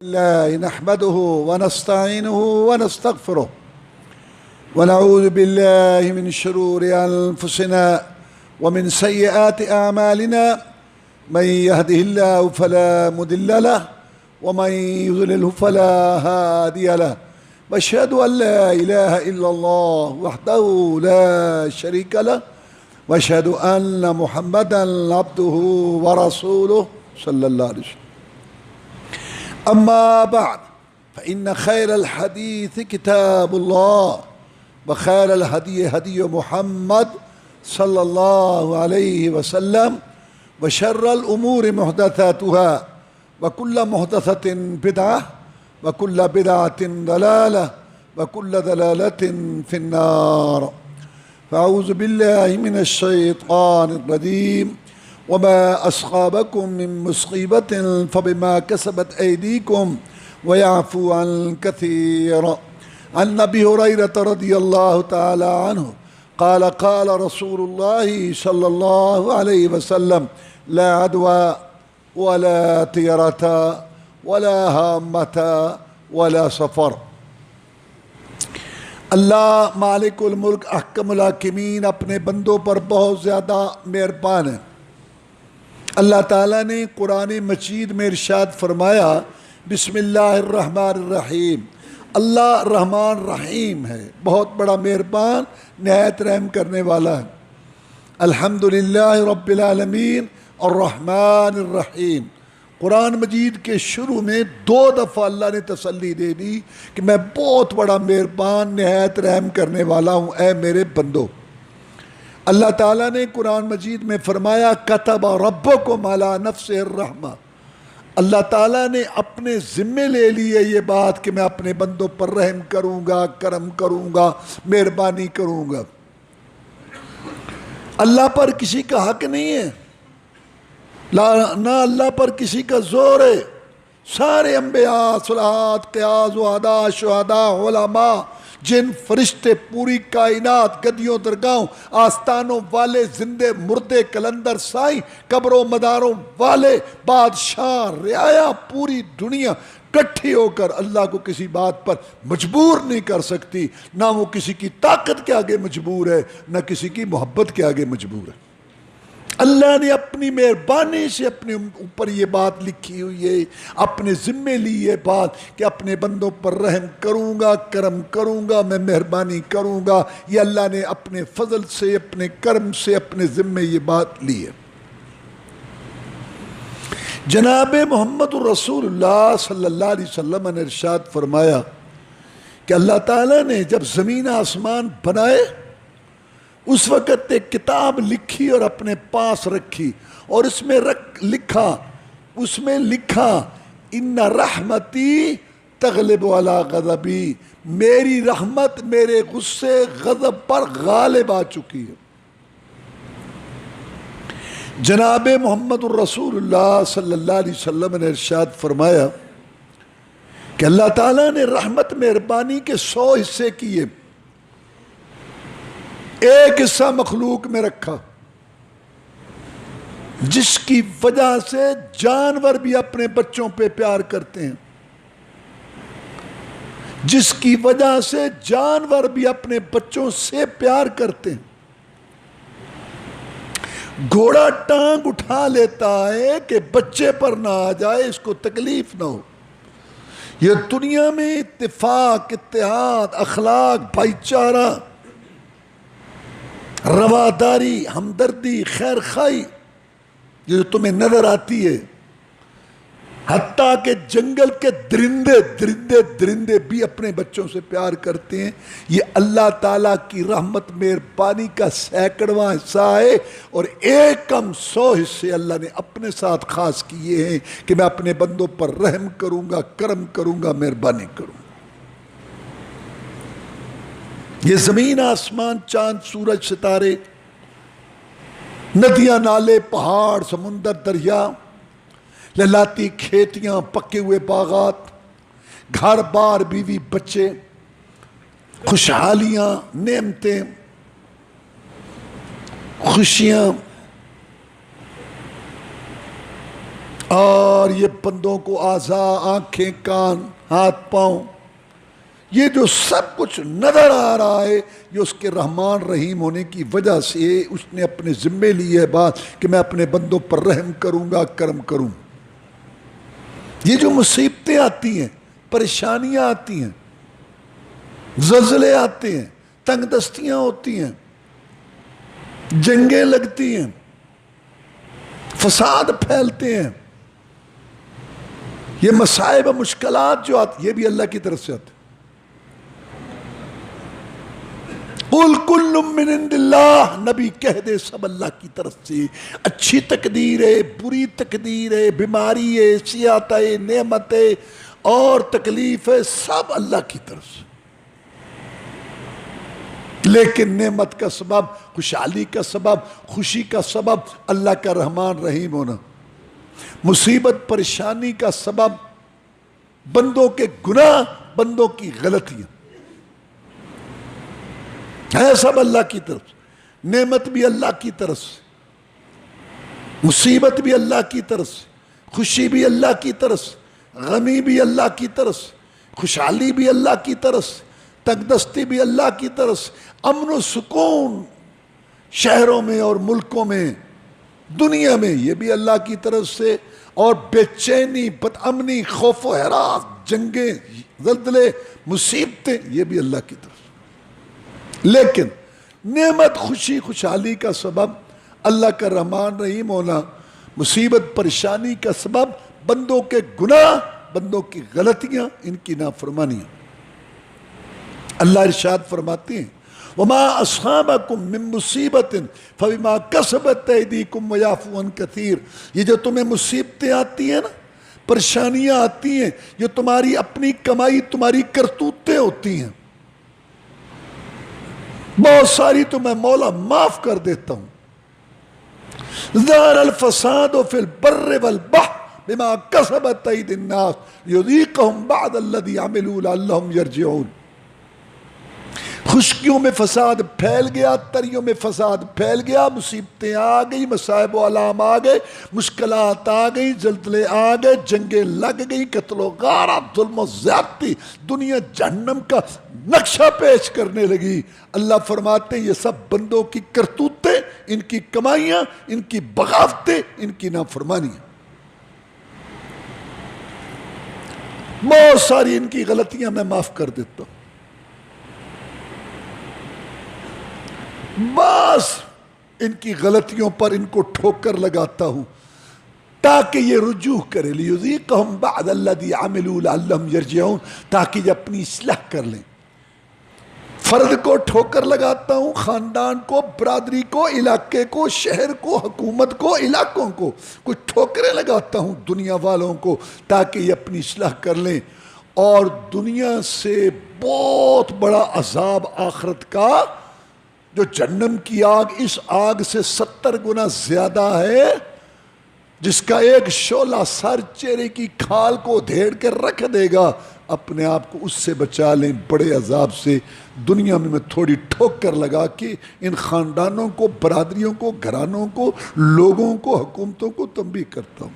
الله نحمده ونستعينه ونستغفره ونعوذ بالله من شرور أنفسنا ومن سيئات أعمالنا من يهده الله فلا مضل له ومن يضلله فلا هادي له وأشهد أن لا إله إلا الله وحده لا شريك له وأشهد أن محمدا عبده ورسوله صلى الله عليه وسلم. أما بعد فإن خير الحديث كتاب الله وخير الهدي هدي محمد صلى الله عليه وسلم وشر الأمور محدثاتها وكل محدثة بدعة وكل بدعة ضلالة وكل ضلالة في النار. فأعوذ بالله من الشيطان الرجيم. وما أصابكم من مصيبة فبما كسبت أيديكم ويعفو عن كثير. عن أبي هريرة رضي الله تعالى عنه قال قال رسول الله صلى الله عليه وسلم لا عدوى ولا طيرة ولا هامة ولا سفر. اللہ مالک الملک احکم الحاکمین اپنے بندوں پر بہت زیادہ مہربان ہے۔ اللہ تعالیٰ نے قرآن مجید میں ارشاد فرمایا بسم اللہ الرحمن الرحیم، اللہ رحمان رحیم ہے، بہت بڑا مہربان نہایت رحم کرنے والا ہے۔ الحمدللہ رب العالمین الرحمن الرحیم۔ قرآن مجید کے شروع میں 2 دفعہ اللہ نے تسلی دے دی کہ میں بہت بڑا مہربان نہایت رحم کرنے والا ہوں اے میرے بندو۔ اللہ تعالیٰ نے قرآن مجید میں فرمایا کتب ربکم علی نفسہ الرحمہ، اللہ تعالیٰ نے اپنے ذمے لے لی ہے یہ بات کہ میں اپنے بندوں پر رحم کروں گا، کرم کروں گا، مہربانی کروں گا۔ اللہ پر کسی کا حق نہیں ہے، نہ اللہ پر کسی کا زور ہے۔ سارے انبیاء، صلاحات، قیاس، وعداء، شہداء، علماء، جن فرشتے، پوری کائنات، گدیوں، درگاہوں، آستانوں والے، زندے مردے، کلندر، سائیں، قبروں مداروں والے، بادشاہ، رعایا، پوری دنیا کٹھی ہو کر اللہ کو کسی بات پر مجبور نہیں کر سکتی۔ نہ وہ کسی کی طاقت کے آگے مجبور ہے، نہ کسی کی محبت کے آگے مجبور ہے۔ اللہ نے اپنی مہربانی سے اپنے اوپر یہ بات لکھی ہوئی ہے، اپنے ذمے لی یہ بات کہ اپنے بندوں پر رحم کروں گا، کرم کروں گا، میں مہربانی کروں گا۔ یہ اللہ نے اپنے فضل سے، اپنے کرم سے اپنے ذمے یہ بات لی ہے۔ جناب محمد رسول اللہ صلی اللہ علیہ وسلم نے ارشاد فرمایا کہ اللہ تعالیٰ نے جب زمین آسمان بنائے اس وقت ایک کتاب لکھی اور اپنے پاس رکھی، اور اس میں لکھا ان رحمتی تغلب علی غضبی، میری رحمت میرے غصے غضب پر غالب آ چکی ہے۔ جناب محمد الرسول اللہ صلی اللہ علیہ وسلم نے ارشاد فرمایا کہ اللہ تعالیٰ نے رحمت مہربانی کے 100 حصے کیے، ایک حصہ مخلوق میں رکھا جس کی وجہ سے جانور بھی اپنے بچوں پہ پیار کرتے ہیں، جس کی وجہ سے جانور بھی اپنے بچوں سے پیار کرتے ہیں۔ گھوڑا ٹانگ اٹھا لیتا ہے کہ بچے پر نہ آ جائے، اس کو تکلیف نہ ہو۔ یہ دنیا میں اتفاق، اتحاد، اخلاق، بھائی چارہ، رواداری، ہمدردی، خیر خواہی جو تمہیں نظر آتی ہے، حتیٰ کہ جنگل کے درندے بھی اپنے بچوں سے پیار کرتے ہیں، یہ اللہ تعالیٰ کی رحمت مہربانی کا 100واں حصہ ہے، اور 100 حصے اللہ نے اپنے ساتھ خاص کیے ہیں کہ میں اپنے بندوں پر رحم کروں گا، کرم کروں گا، مہربانی کروں گا۔ یہ زمین آسمان، چاند، سورج، ستارے، ندیاں، نالے، پہاڑ، سمندر، دریا، لہلاتی کھیتیاں، پکے ہوئے باغات، گھر بار، بیوی، بچے، خوشحالیاں، نعمتیں، خوشیاں، اور یہ بندوں کو اعضاء، آنکھیں، کان، ہاتھ، پاؤں، یہ جو سب کچھ نظر آ رہا ہے، یہ اس کے رحمان رحیم ہونے کی وجہ سے اس نے اپنے ذمے لی ہے بات کہ میں اپنے بندوں پر رحم کروں گا، کرم کروں۔ یہ جو مصیبتیں آتی ہیں، پریشانیاں آتی ہیں، زلزلے آتے ہیں، تنگ دستیاں ہوتی ہیں، جنگیں لگتی ہیں، فساد پھیلتے ہیں، یہ مصائب و مشکلات جو آتی، یہ بھی اللہ کی طرف سے آتے۔ قُلْ كُلٌّ مِّنْ عِنْدِ اللَّهِ، نبی کہہ دے سب اللہ کی طرف سے، اچھی تقدیر ہے، بری تقدیر ہے، بیماری ہے، صحت ہے، نعمت ہے اور تکلیف ہے، سب اللہ کی طرف سے۔ لیکن نعمت کا سبب، خوشحالی کا سبب، خوشی کا سبب اللہ کا رحمان رحیم ہونا، مصیبت پریشانی کا سبب بندوں کے گناہ، بندوں کی غلطیاں ہے، سب اللہ کی طرف سے۔ نعمت بھی اللہ کی طرف سے، مصیبت بھی اللہ کی طرف سے، خوشی بھی اللہ کی طرف سے، غمی بھی اللہ کی طرف سے، خوشحالی بھی اللہ کی طرف سے، تنگ دستی بھی اللہ کی طرف سے، امن و سکون شہروں میں اور ملکوں میں، دنیا میں، یہ بھی اللہ کی طرف سے، اور بے چینی، بد امنی، خوف و ہراس، جنگیں، زلزلے، مصیبتیں، یہ بھی اللہ کی طرف سے۔ لیکن نعمت، خوشی، خوشحالی کا سبب اللہ کا رحمان رحیم ہونا، مصیبت پریشانی کا سبب بندوں کے گناہ، بندوں کی غلطیاں، ان کی نافرمانیاں۔ اللہ ارشاد فرماتے ہیں وَمَا أَصْحَابَكُم مِّن مُّصِيبَةٍ فَبِمَا كَسَبَتْ أَيْدِيكُمْ وَيَعْفُو عَن كَثِيرٍ، یہ جو تمہیں مصیبتیں آتی ہیں نا، پریشانیاں آتی ہیں، یہ تمہاری اپنی کمائی، تمہاری کرتوتیں ہوتی ہیں، بہت ساری تو میں مولا معاف کر دیتا ہوں۔ ظَهَرَ الْفَسَادُ فِي الْبَرِّ وَالْبَحْرِ بِمَا كَسَبَتْ أَيْدِي النَّاسِ لِيُذِيقَهُم بَعْضَ الَّذِي عَمِلُوا لَعَلَّهُمْ يَرْجِعُونَ۔ خشکیوں میں فساد پھیل گیا، تریوں میں فساد پھیل گیا، مصیبتیں آ گئی، مصائب و علام آ گئے، مشکلات آ گئی، زلزلے آ گئے، جنگیں لگ گئی، قتل و غارت، ظلم و زیادتی، دنیا جہنم کا نقشہ پیش کرنے لگی۔ اللہ فرماتے ہیں یہ سب بندوں کی کرتوتیں، ان کی کمائیاں، ان کی بغاوتیں، ان کی نافرمانیاں، بہت ساری ان کی غلطیاں میں معاف کر دیتا ہوں، بس ان کی غلطیوں پر ان کو ٹھوکر لگاتا ہوں تاکہ یہ رجوع کرے، لِيُذِيقَهُم بَعْضَ الَّذِي عَمِلُوا لَعَلَّهُمْ يَرْجِعُونَ، تاکہ یہ اپنی اصلاح کر لیں۔ فرد کو ٹھوکر لگاتا ہوں، خاندان کو، برادری کو، علاقے کو، شہر کو، حکومت کو، علاقوں کو، کچھ ٹھوکریں لگاتا ہوں دنیا والوں کو تاکہ یہ اپنی اصلاح کر لیں، اور دنیا سے بہت بڑا عذاب آخرت کا، جو جہنم کی آگ، اس آگ سے 70 گنا زیادہ ہے، جس کا ایک شعلہ سر چہرے کی کھال کو دھیڑ کے رکھ دے گا، اپنے آپ کو اس سے بچا لیں بڑے عذاب سے۔ دنیا میں تھوڑی ٹھوکر لگا کے ان خاندانوں کو، برادریوں کو، گھرانوں کو، لوگوں کو، حکومتوں کو تنبیہ کرتا ہوں،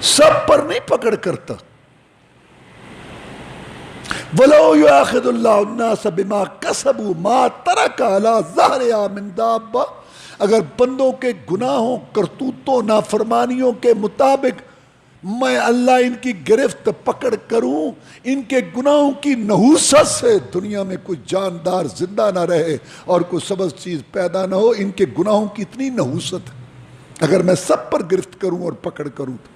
سب پر نہیں پکڑ کرتا۔ وَلَوْ يُؤَاخِذُ اللَّهُ النَّاسَ بِمَا كَسَبُوا مَا تَرَكَ عَلَىٰ ظَهْرِهَا مِن دَابَّةٍ، اگر بندوں کے گناہوں، کرتوتوں، نافرمانیوں کے مطابق میں اللہ ان کی گرفت پکڑ کروں، ان کے گناہوں کی نحوست سے دنیا میں کوئی جاندار زندہ نہ رہے اور کوئی سبز چیز پیدا نہ ہو، ان کے گناہوں کی اتنی نحوست ہے، اگر میں سب پر گرفت کروں اور پکڑ کروں تو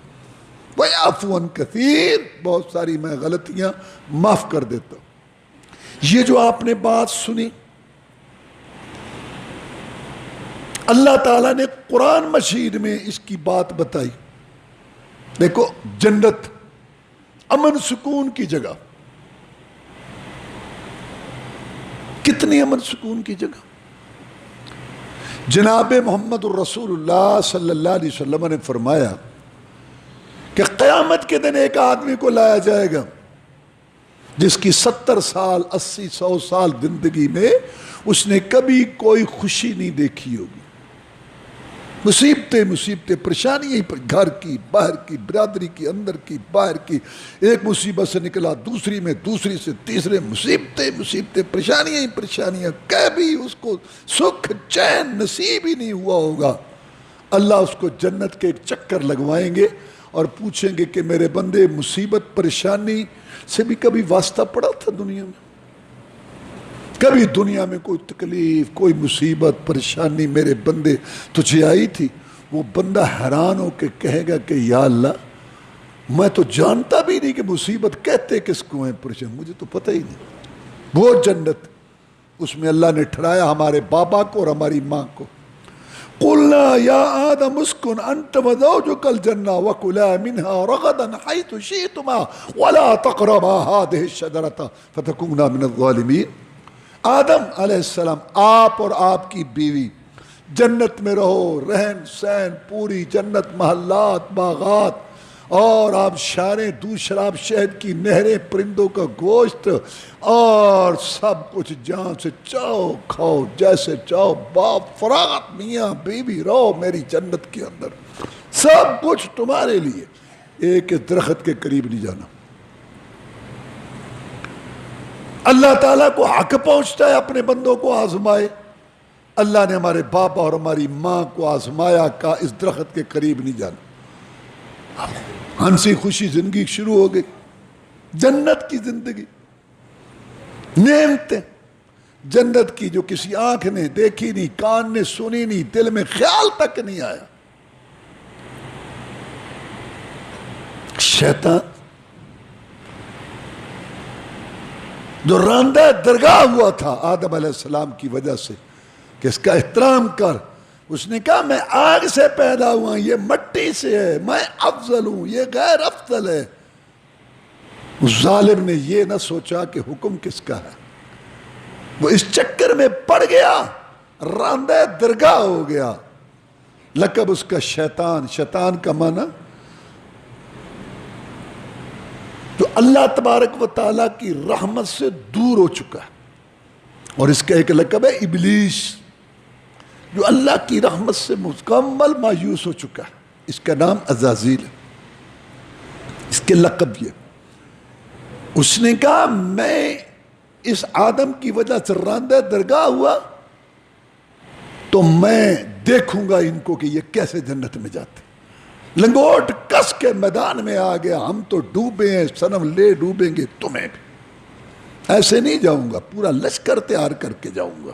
وَيَعْفُو عَن كَثِيرٍ، بہت ساری میں غلطیاں معاف کر دیتا ہوں۔ یہ جو آپ نے بات سنی، اللہ تعالیٰ نے قرآن مجید میں اس کی بات بتائی۔ دیکھو، جنت امن سکون کی جگہ، کتنی امن سکون کی جگہ۔ جناب محمد الرسول اللہ صلی اللہ علیہ وسلم نے فرمایا کہ قیامت کے دن ایک آدمی کو لایا جائے گا جس کی 70 سال 80 100 سال زندگی میں اس نے کبھی کوئی خوشی نہیں دیکھی ہوگی، مصیبتیں پریشانیاں ہی گھر کی باہر کی برادری کی اندر کی باہر کی، ایک مصیبت سے نکلا دوسری میں، دوسری سے تیسرے، مصیبتیں پریشانیاں ہی پریشانیاں، کبھی اس کو سکھ چین نصیب ہی نہیں ہوا ہوگا۔ اللہ اس کو جنت کے ایک چکر لگوائیں گے اور پوچھیں گے کہ میرے بندے مصیبت پریشانی سے بھی کبھی واسطہ پڑا تھا دنیا میں؟ کبھی دنیا میں کوئی تکلیف کوئی مصیبت پریشانی میرے بندے تجھے آئی تھی؟ وہ بندہ حیران ہو کے کہے گا کہ یا اللہ میں تو جانتا بھی نہیں کہ مصیبت کہتے کس کو ہیں، پریشان مجھے تو پتہ ہی نہیں۔ وہ جنت اس میں اللہ نے ٹھہرایا ہمارے بابا کو اور ہماری ماں کو۔ قلنا یا آدم اسکن انت وزوجک الجنہ وکلا منہا رغدا حیث شئتما ولا تقربا هذه الشجرة فتکونا من الظالمین۔ آدم علیہ السلام آپ اور آپ کی بیوی جنت میں رہو، رہن سہن پوری جنت، محلات باغات، اور آپ شاریں دودھ شراب شہد کی نہریں پرندوں کا گوشت اور سب کچھ جہاں سے چاہو کھاؤ جیسے چاہو، باپ فراغت میاں بیوی رہو میری جنت کے اندر، سب کچھ تمہارے لیے، ایک درخت کے قریب نہیں جانا۔ اللہ تعالیٰ کو حق پہنچتا ہے اپنے بندوں کو آزمائے۔ اللہ نے ہمارے باپ اور ہماری ماں کو آزمایا، کہا اس درخت کے قریب نہیں جانا۔ ہنسی خوشی زندگی شروع ہو گئی، جنت کی زندگی، نعمتیں جنت کی جو کسی آنکھ نے دیکھی نہیں، کان نے سنی نہیں، دل میں خیال تک نہیں آیا۔ شیطان جو راندہ درگاہ ہوا تھا آدم علیہ السلام کی وجہ سے کہ اس کا احترام کر، اس نے کہا میں آگ سے پیدا ہوا، یہ مٹی سے ہے، میں افضل ہوں، یہ غیر افضل ہے۔ اس ظالم نے یہ نہ سوچا کہ حکم کس کا ہے، وہ اس چکر میں پڑ گیا، راندہ درگاہ ہو گیا۔ لقب اس کا شیطان، شیطان کا معنی جو اللہ تبارک و تعالیٰ کی رحمت سے دور ہو چکا ہے، اور اس کا ایک لقب ہے ابلیس جو اللہ کی رحمت سے مکمل مایوس ہو چکا ہے، اس کا نام عزازیل ہے، اس کے لقب یہ۔ اس نے کہا میں اس آدم کی وجہ سے راندہ درگاہ ہوا تو میں دیکھوں گا ان کو کہ یہ کیسے جنت میں جاتے۔ لنگوٹ کس کے میدان میں آ گیا، ہم تو ڈوبے ہیں، صنم لے ڈوبیں گے تمہیں بھی، ایسے نہیں جاؤں گا، پورا لشکر تیار کر کے جاؤں گا۔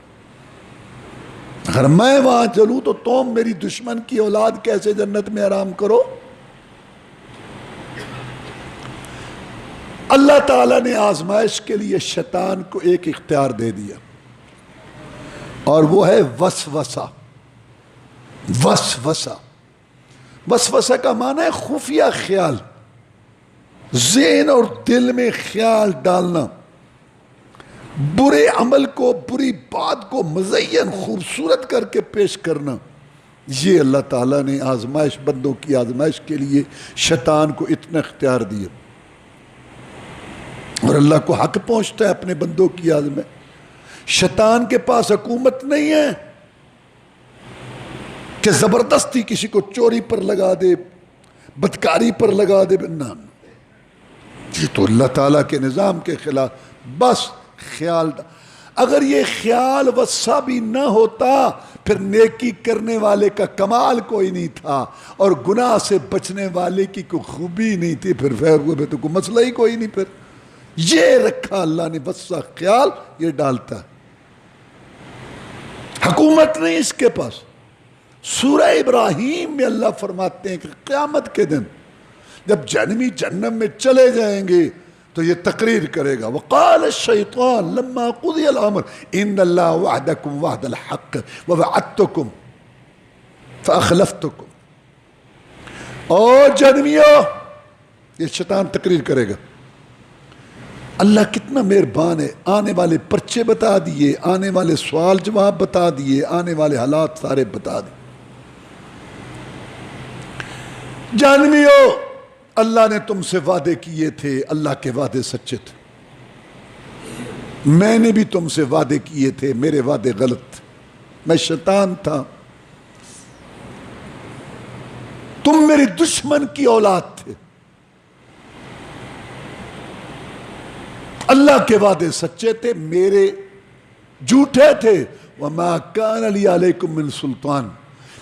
اگر میں وہاں چلوں تو تم میری دشمن کی اولاد کیسے جنت میں آرام کرو؟ اللہ تعالیٰ نے آزمائش کے لیے شیطان کو ایک اختیار دے دیا، اور وہ ہے وسوسہ۔ وسوسہ وسوسہ کا معنی ہے خفیہ خیال، ذہن اور دل میں خیال ڈالنا، برے عمل کو، بری بات کو مزین خوبصورت کر کے پیش کرنا۔ یہ اللہ تعالیٰ نے آزمائش، بندوں کی آزمائش کے لیے شیطان کو اتنا اختیار دیا، اور اللہ کو حق پہنچتا ہے اپنے بندوں کی آزمائش۔ شیطان کے پاس حکومت نہیں ہے کہ زبردستی کسی کو چوری پر لگا دے، بدکاری پر لگا دے، نہ، یہ تو اللہ تعالیٰ کے نظام کے خلاف۔ بس خیال، اگر یہ خیال وسا بھی نہ ہوتا پھر نیکی کرنے والے کا کمال کوئی نہیں تھا، اور گناہ سے بچنے والے کی کوئی خوبی نہیں تھی، پھر تو کوئی مسئلہ ہی کوئی نہیں۔ پھر یہ رکھا اللہ نے وسا خیال، یہ ڈالتا ہے، حکومت نہیں اس کے پاس۔ سورہ ابراہیم میں اللہ فرماتے ہیں کہ قیامت کے دن جب جہنمی جہنم میں چلے جائیں گے تو یہ تقریر کرے گا، وقال الشیطان لما قضی الامر ان اللہ وعدکم وعد الحق ووعدتکم فاخلفتکم۔ اور جہنمیوں، یہ شیطان تقریر کرے گا، اللہ کتنا مہربان ہے، آنے والے پرچے بتا دیے، آنے والے سوال جواب بتا دیے، آنے والے حالات سارے بتا دیے۔ جہنمیوں، اللہ نے تم سے وعدے کیے تھے، اللہ کے وعدے سچے تھے، میں نے بھی تم سے وعدے کیے تھے، میرے وعدے غلط تھے، میں شیطان تھا، دشمن کی اولاد تھے. اللہ کے وعدے سچے تھے، میرے جھوٹے تھے. وَمَا كَانَ لِي عَلَيْكُمْ مِنْ سُلْطَانٍ،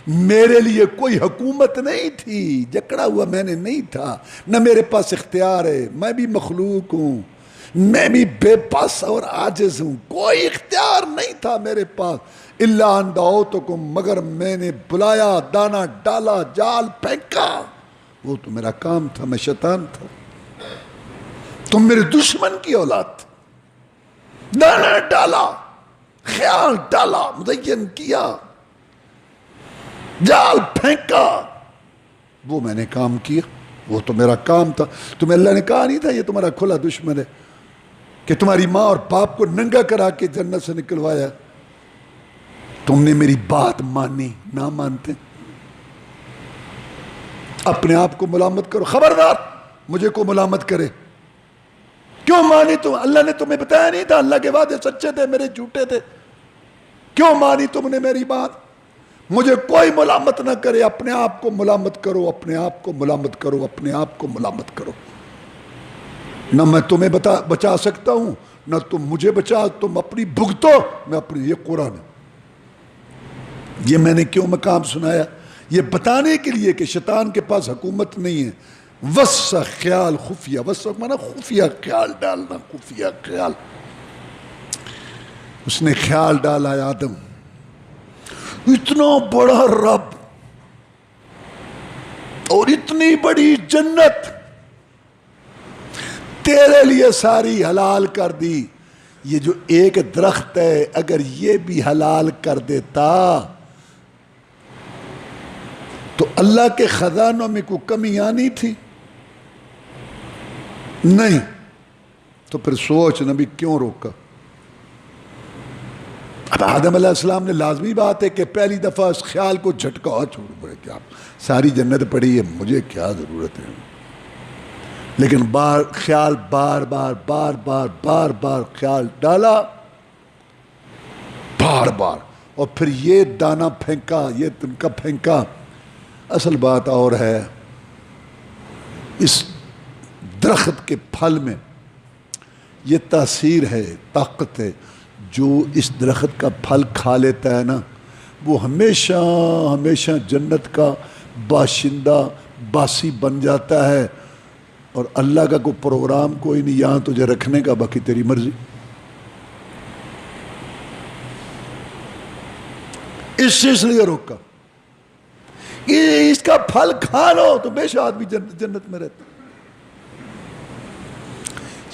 میرے لیے کوئی حکومت نہیں تھی، جکڑا ہوا میں نے نہیں تھا، نہ میرے پاس اختیار ہے. میں بھی مخلوق ہوں، میں بھی بے پاس اور عاجز ہوں، کوئی اختیار نہیں تھا میرے پاس. اِلَّا أَن دَعَوْتُكُمْ، مگر میں نے بلایا، دانا ڈالا، جال پھینکا. وہ تو میرا کام تھا، میں شیطان تھا. تم میرے دشمن کی اولاد تھے. دانا ڈالا، خیال ڈالا، مزین کیا، جال پھینکا، وہ میں نے کام کیا، وہ تو میرا کام تھا. تمہیں اللہ نے کہا نہیں تھا یہ تمہارا کھلا دشمن ہے کہ تمہاری ماں اور باپ کو ننگا کرا کے جنت سے نکلوایا؟ تم نے میری بات مانی، نہ مانتے اپنے آپ کو ملامت کرو. خبردار مجھے کو ملامت کرے. کیوں مانی تم؟ اللہ نے تمہیں بتایا نہیں تھا اللہ کے وعدے سچے تھے، میرے جھوٹے تھے؟ کیوں مانی تم نے میری بات؟ مجھے کوئی ملامت نہ کرے، اپنے آپ کو ملامت کرو، اپنے آپ کو ملامت کرو، اپنے آپ کو ملامت کرو. نہ میں تمہیں بچا سکتا ہوں، نہ تم مجھے بچا. تم اپنی بھگتو، میں اپنی. یہ قرآن ہے. یہ میں نے کیوں مقام سنایا؟ یہ بتانے کے لیے کہ شیطان کے پاس حکومت نہیں ہے. وسع خیال خفیہ، وسع مانا خفیہ خیال ڈالنا، خفیہ خیال. اس نے خیال ڈالا آدم، اتنا بڑا رب اور اتنی بڑی جنت تیرے لیے ساری حلال کر دی. یہ جو ایک درخت ہے اگر یہ بھی حلال کر دیتا تو اللہ کے خزانوں میں کوئی کمی آنی تھی؟ نہیں. تو پھر سوچ نبی کیوں روکا؟ اب آدم علیہ السلام نے، لازمی بات ہے کہ پہلی دفعہ اس خیال کو جھٹکا چھوڑ پڑے کہ آپ ساری جنت پڑی ہے، مجھے کیا ضرورت ہے. لیکن خیال بار بار خیال ڈالا، بار بار. اور پھر یہ دانا پھینکا، یہ تنکا پھینکا. اصل بات اور ہے، اس درخت کے پھل میں یہ تاثیر ہے، طاقت ہے. جو اس درخت کا پھل کھا لیتا ہے نا، وہ ہمیشہ ہمیشہ جنت کا باشندہ باسی بن جاتا ہے. اور اللہ کا کوئی پروگرام کوئی نہیں یہاں تجھے رکھنے کا، باقی تیری مرضی. اس لیے روکا، اس کا پھل کھا لو تو بے شک آدمی جنت میں رہتا.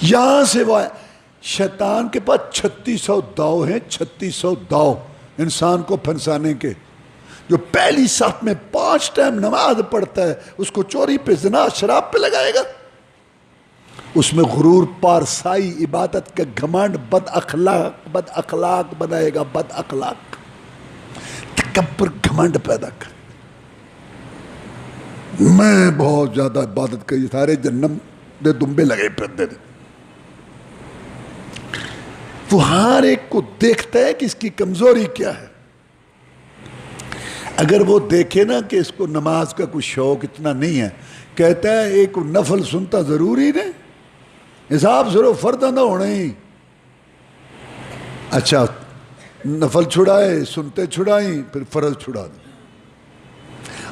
یہاں سے وہ شیطان کے پاس 3600 داؤ ہیں، 3600 داؤ انسان کو پھنسانے کے. جو پہلی صف میں 5 ٹائم نماز پڑھتا ہے اس کو چوری پہ، زنا، شراب پہ لگائے گا. اس میں غرور، پارسائی، عبادت کا گھمنڈ، بد اخلاق بنائے گا. بد اخلاق، تکبر، گھمنڈ پیدا کر. میں بہت زیادہ عبادت کری، سارے جنم دے دمبے لگے پھرتے تھے. وہ ہر ایک کو دیکھتا ہے کہ اس کی کمزوری کیا ہے. اگر وہ دیکھے نا کہ اس کو نماز کا کوئی شوق اتنا نہیں ہے، کہتا ہے ایک نفل سنتا ضروری نہیں، حساب ضرور فرد نہ ہونا ہی. اچھا نفل چھڑائے، سنتے چھڑائیں، پھر فرض چھڑا دیں.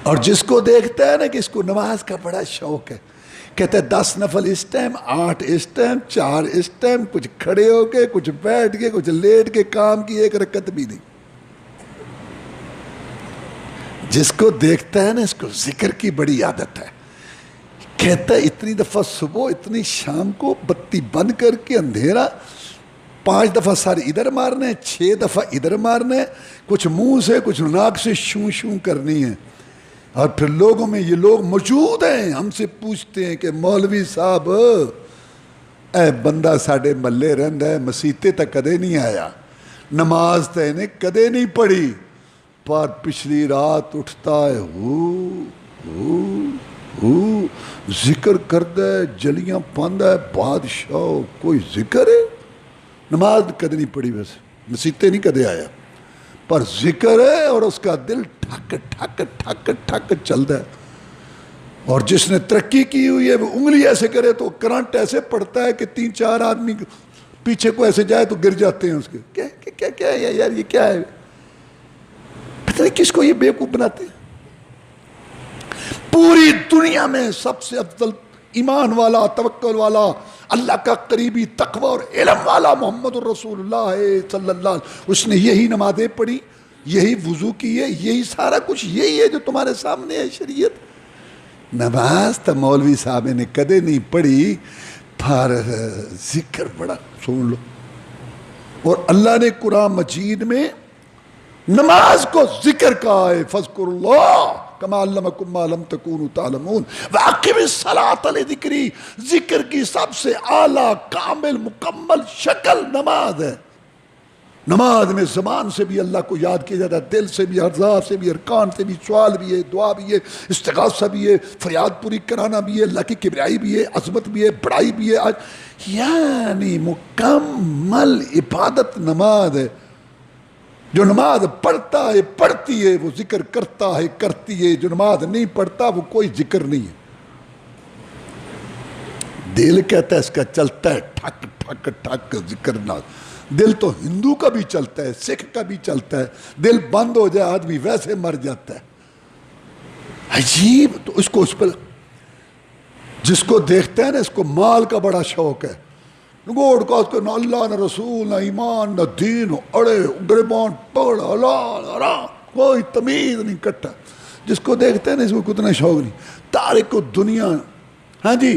اور جس کو دیکھتا ہے نا کہ اس کو نماز کا بڑا شوق ہے، کہتے ہیں 10 نفل اس ٹائم، 8 اس ٹائم، 4 اس ٹائم، کچھ کھڑے ہو کے، کچھ بیٹھ کے، کچھ لیٹ کے، کام کی 1 رکعت بھی نہیں. جس کو دیکھتا ہے نا اس کو ذکر کی بڑی عادت ہے. کہتا ہے اتنی دفعہ صبح، اتنی شام کو بتی بند کر کے اندھیرا 5 دفعہ سارے ادھر مارنے، 6 دفعہ ادھر مارنے، کچھ منہ سے کچھ ناک سے شوں شوں کرنی ہے. اور پھر لوگوں میں یہ لوگ موجود ہیں، ہم سے پوچھتے ہیں کہ مولوی صاحب اے بندہ ساڑھے ملے رہندا ہے، مسیتے تک کدے نہیں آیا، نماز تے انہیں کدے نہیں پڑھی، پر پچھلی رات اٹھتا ہے ذکر کرتا ہے، جلیاں پاندا ہے، بادشاہ کوئی ذکر ہے. نماز کدے نہیں پڑھی، ویسے مسیتے نہیں کدے آیا، پر ذکر ہے اور اس کا دل ٹھک ٹھک ٹھک ٹھک چلتا ہے. اور جس نے ترقی کی ہوئی ہے وہ انگلی ایسے کرے تو کرنٹ ایسے پڑتا ہے کہ 3-4 آدمی پیچھے کو ایسے جائے تو گر جاتے ہیں اس کے. کیا ہے یار, یہ کیا ہے؟ پتہ نہیں کس کو یہ بیوقوف بناتے ہیں. پوری دنیا میں سب سے افضل ایمان والا, توکل والا, اللہ کا قریبی, تقوی اور علم والا محمد الرسول اللہ صلی اللہ علیہ وسلم. اس نے یہی نمازیں پڑھی, یہی وضو کی ہے, یہی سارا کچھ یہی ہے جو تمہارے سامنے ہے شریعت. نماز تو مولوی صاحب نے کدے نہیں پڑھی, پر ذکر بڑا سن لو. اور اللہ نے قرآن مجید میں نماز کو ذکر کہا ہے, فذکروا اللہ کما علمکم ما لم تکونوا تعلمون واقم الصلاۃ لذکری. ذکر کی سب سے اعلیٰ, کامل, مکمل شکل نماز ہے. نماز میں زبان سے بھی اللہ کو یاد کیا جاتا ہے, دل سے بھی, اعضاء سے بھی, ارکان سے بھی, سوال بھی ہے, دعا بھی ہے, استغاثہ بھی ہے, فریاد پوری کرانا بھی ہے, اللہ کی کبریائی بھی ہے, عظمت بھی ہے, بڑائی بھی ہے. یعنی مکمل عبادت نماز ہے. جو نماز پڑھتا ہے پڑھتی ہے, وہ ذکر کرتا ہے کرتی ہے. جو نماز نہیں پڑھتا وہ کوئی ذکر نہیں ہے. دل کہتا ہے اس کا چلتا ہے ٹھک ٹھک ٹھک ذکر نہ. دل تو ہندو کا بھی چلتا ہے, سکھ کا بھی چلتا ہے. دل بند ہو جائے آدمی ویسے مر جاتا ہے. عجیب. تو اس پر جس کو دیکھتے ہیں نا, اس کو مال کا بڑا شوق ہے. گوڑ کا اس کو نہ اللہ نہ رسول نہ ایمان نہ دین, اڑے گریبان پکڑ حلال حرام, کوئی تمیز نہیں کٹا. جس کو دیکھتے ہیں نا اس کو کتنا شوق نہیں. تارک دنیا, ہاں جی,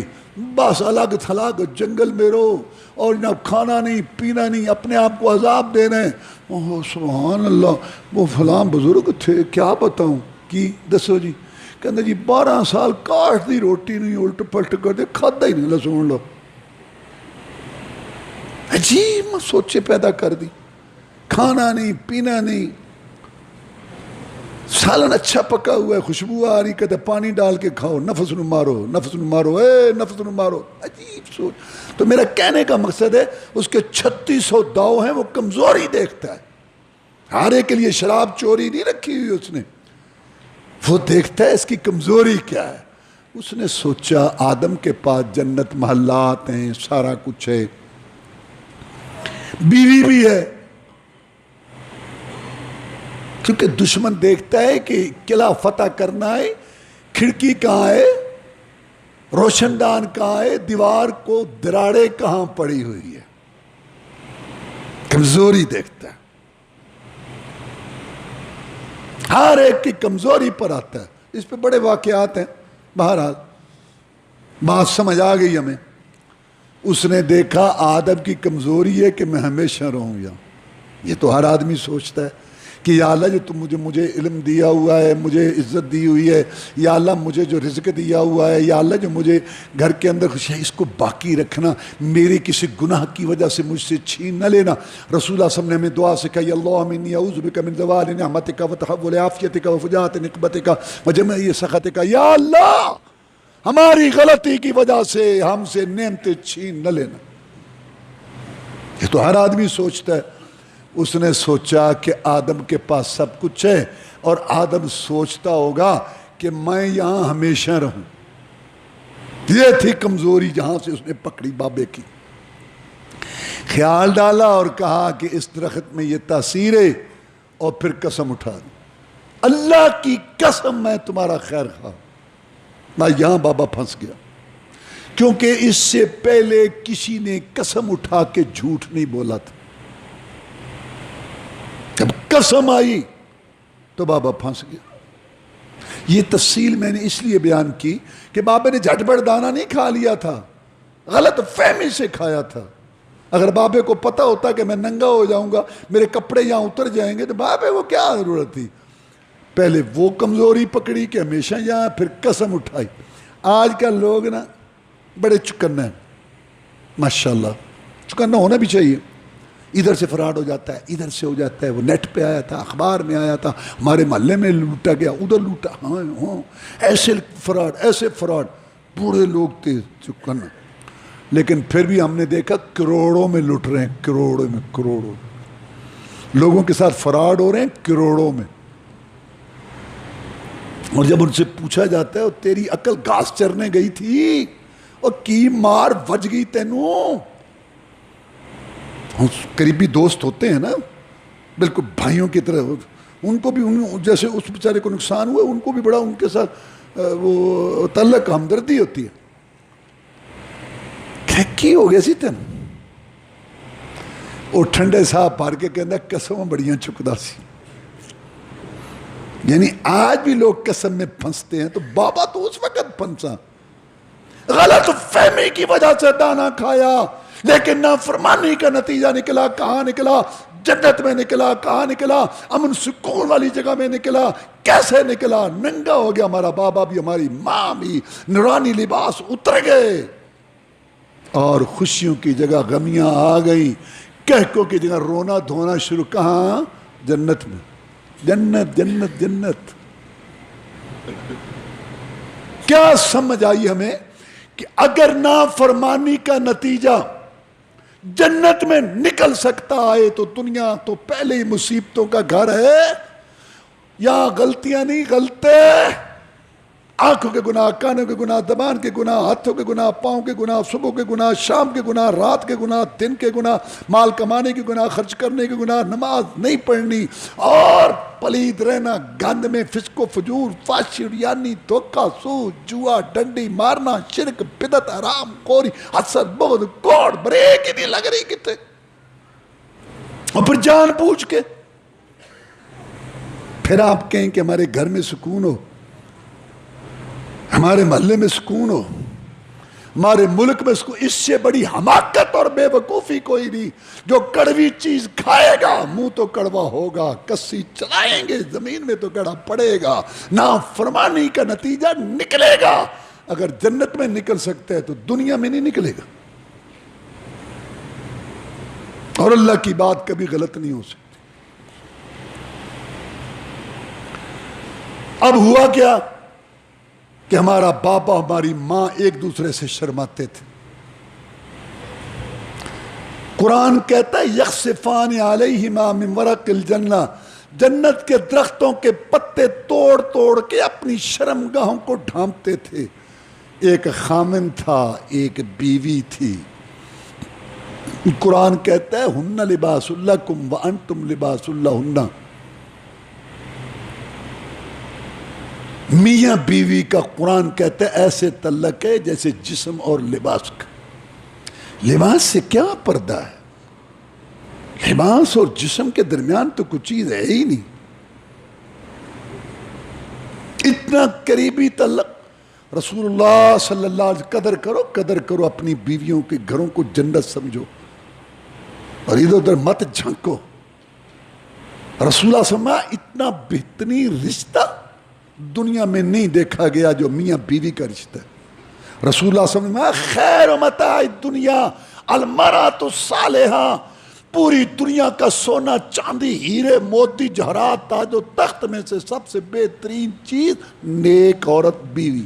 بس الگ تھلگ جنگل میں رہو اور نہ کھانا نہیں پینا نہیں, اپنے آپ کو عذاب دینا ہے. اوہ سبحان اللہ, وہ فلاں بزرگ تھے, کیا بتاؤں کی دسو جی. کہتے جی 12 سال کاٹ دی روٹی نہیں, الٹ پلٹ کر دے, کھادا ہی نہیں. لو سن لو, عجیب سوچے پیدا کر دی. کھانا نہیں پینا نہیں, سالن اچھا پکا ہوا ہے, خوشبو آ رہی, کہتے پانی ڈال کے کھاؤ, نفس نو مارو, نفس نو مارو, نفس نو مارو. عجیب سوچ. تو میرا کہنے کا مقصد ہے اس کے 3600 داؤ ہیں, وہ کمزوری دیکھتا ہے. ہارے کے لیے شراب چوری نہیں رکھی ہوئی اس نے, وہ دیکھتا ہے اس کی کمزوری کیا ہے. اس نے سوچا آدم کے پاس جنت محلات ہیں, سارا کچھ ہے, بیوی بھی ہے. کیونکہ دشمن دیکھتا ہے کہ قلعہ فتح کرنا ہے, کھڑکی کہاں ہے, روشن دان کہاں ہے, دیوار کو دراڑے کہاں پڑی ہوئی ہے. کمزوری دیکھتا ہے, ہر ایک کی کمزوری پر آتا ہے. اس پہ بڑے واقعات ہیں. بہرحال بات سمجھ آ گئی ہمیں. اس نے دیکھا آدم کی کمزوری ہے کہ میں ہمیشہ رہوں یہاں. یہ تو ہر آدمی سوچتا ہے کہ یا اللہ جو تم مجھے علم دیا ہوا ہے, مجھے عزت دی ہوئی ہے, یا اللہ مجھے جو رزق دیا ہوا ہے, یا اللہ جو مجھے گھر کے اندر خوشی ہے, اس کو باقی رکھنا, میری کسی گناہ کی وجہ سے مجھ سے چھین نہ لینا. رسول اللہ صلی اللہ علیہ وسلم نے ہمیں دعا سکھائی, اللہم انی اعوذ بک من زوال نعمتک وتحول عافیتک وفجاءت نقمتک وجمع سخطک. یا اللہ ہماری غلطی کی وجہ سے ہم سے نعمتیں چھین نہ لینا. یہ تو ہر آدمی سوچتا ہے. اس نے سوچا کہ آدم کے پاس سب کچھ ہے, اور آدم سوچتا ہوگا کہ میں یہاں ہمیشہ رہوں. یہ تھی کمزوری جہاں سے اس نے پکڑی بابے کی. خیال ڈالا اور کہا کہ اس درخت میں یہ تاثیر ہے, اور پھر قسم اٹھا دی, اللہ کی قسم میں تمہارا خیر خواہ. میں یہاں بابا پھنس گیا, کیونکہ اس سے پہلے کسی نے قسم اٹھا کے جھوٹ نہیں بولا تھا. جب قسم آئی تو بابا پھنس گیا. یہ تفصیل میں نے اس لیے بیان کی کہ بابا نے جھٹپٹ دانا نہیں کھا لیا تھا, غلط فہمی سے کھایا تھا. اگر بابے کو پتا ہوتا کہ میں ننگا ہو جاؤں گا, میرے کپڑے یہاں اتر جائیں گے, تو بابے کو کیا ضرورت تھی. پہلے وہ کمزوری پکڑی کہ ہمیشہ یہاں, پھر قسم اٹھائی. آج کل لوگ نا بڑے چکنا ہیں, ماشاءاللہ چکنا ہونا بھی چاہیے. ادھر سے فراڈ ہو جاتا ہے, ادھر سے ہو جاتا ہے. وہ نیٹ پہ آیا تھا, اخبار میں آیا تھا, ہمارے محلے میں لوٹا گیا, ادھر لوٹا, ہاں ایسے فراڈ ایسے فراڈ. بوڑھے لوگ تھے چکنا, لیکن پھر بھی ہم نے دیکھا کروڑوں میں لوٹ رہے ہیں, کروڑوں میں, کروڑوں لوگوں کے ساتھ فراڈ ہو رہے ہیں, کروڑوں میں. اور جب ان سے پوچھا جاتا ہے تیری عقل گھاس چرنے گئی تھی اور کی مار بج گئی تینوں. قریبی دوست ہوتے ہیں نا بالکل بھائیوں کی طرح, ان کو بھی جیسے اس بیچارے کو نقصان ہوا ان کو بھی بڑا ان کے ساتھ وہ تعلق ہمدردی ہوتی ہے. کی ہو گیا سی تین وہ ٹھنڈے صاحب پار کے کہنا قسم بڑیاں چکدا سی. یعنی آج بھی لوگ قسم میں پھنستے ہیں تو بابا تو اس وقت پھنسا, غلط فہمی کی وجہ سے دانا کھایا, لیکن نافرمانی کا نتیجہ نکلا. کہاں نکلا؟ جنت میں نکلا. کہاں نکلا؟ امن سکون والی جگہ میں نکلا. کیسے نکلا؟ ننگا ہو گیا ہمارا بابا بھی, ہماری ماں بھی, نورانی لباس اتر گئے اور خوشیوں کی جگہ غمیاں آ گئی. کہکوں کی جگہ رونا دھونا شروع. کہاں؟ جنت میں. جنت جنت جنت. کیا سمجھ آئی ہمیں کہ اگر نافرمانی کا نتیجہ جنت میں نکل سکتا ہے تو دنیا تو پہلے ہی مصیبتوں کا گھر ہے. یہاں غلطیاں نہیں, غلطے آنکھوں کے گناہ, کانوں کے گناہ, زبان کے گناہ, ہاتھوں کے گناہ, پاؤں کے گناہ, صبح کے گناہ, شام کے گناہ, رات کے گناہ, دن کے گناہ, مال کمانے کے گناہ, خرچ کرنے کے گناہ, نماز نہیں پڑھنی اور پلید رہنا, گند میں فسق و فجور, فحشی, عریانی, دھوکہ, سود, جوا, ڈنڈی مارنا, شرک, بدعت, حرام خوری, حسد, بغض, کوڑ, بریک ہی نہیں لگ رہی کتے. اور پھر جان پوچھ کے پھر آپ کہیں کہ ہمارے گھر میں سکون ہو, ہمارے محلے میں سکون ہو, ہمارے ملک میں سکون. اس سے بڑی حماقت اور بے وقوفی کوئی نہیں. جو کڑوی چیز کھائے گا منہ تو کڑوا ہوگا, کسی چلائیں گے زمین میں تو کڑا پڑے گا, نافرمانی کا نتیجہ نکلے گا. اگر جنت میں نکل سکتا ہے تو دنیا میں نہیں نکلے گا. اور اللہ کی بات کبھی غلط نہیں ہو سکتی. اب ہوا کیا کہ ہمارا بابا ہماری ماں ایک دوسرے سے شرماتے تھے. قرآن کہتا ہے یخصفان علیہما من ورق الجنہ, جنت کے درختوں کے پتے توڑ توڑ کے اپنی شرمگاہوں کو ڈھانپتے تھے. ایک خامن تھا, ایک بیوی تھی. قرآن کہتا ہے ہن لباس لکم وانتم لباس لہن. میاں بیوی کا قرآن کہتا ہے ایسے تعلق ہے جیسے جسم اور لباس کا. لباس سے کیا پردہ ہے؟ لباس اور جسم کے درمیان تو کچھ چیز ہے ہی نہیں. اتنا قریبی تعلق. رسول اللہ صلی اللہ علیہ وسلم قدر کرو اپنی بیویوں کے گھروں کو جنت سمجھو اور ادھر ادھر مت جھنکو. رسول اللہ صلی اللہ علیہ وسلم اتنا بہترین رشتہ دنیا میں نہیں دیکھا گیا جو میاں بیوی کا رشتہ ہے. رسول اللہ صلی اللہ علیہ وسلم خیر متاع الدنیا المرأۃ الصالحہ. پوری دنیا کا سونا چاندی ہیرے موتی جواہرات تاج و تخت میں سے سب سے بہترین چیز نیک عورت بیوی.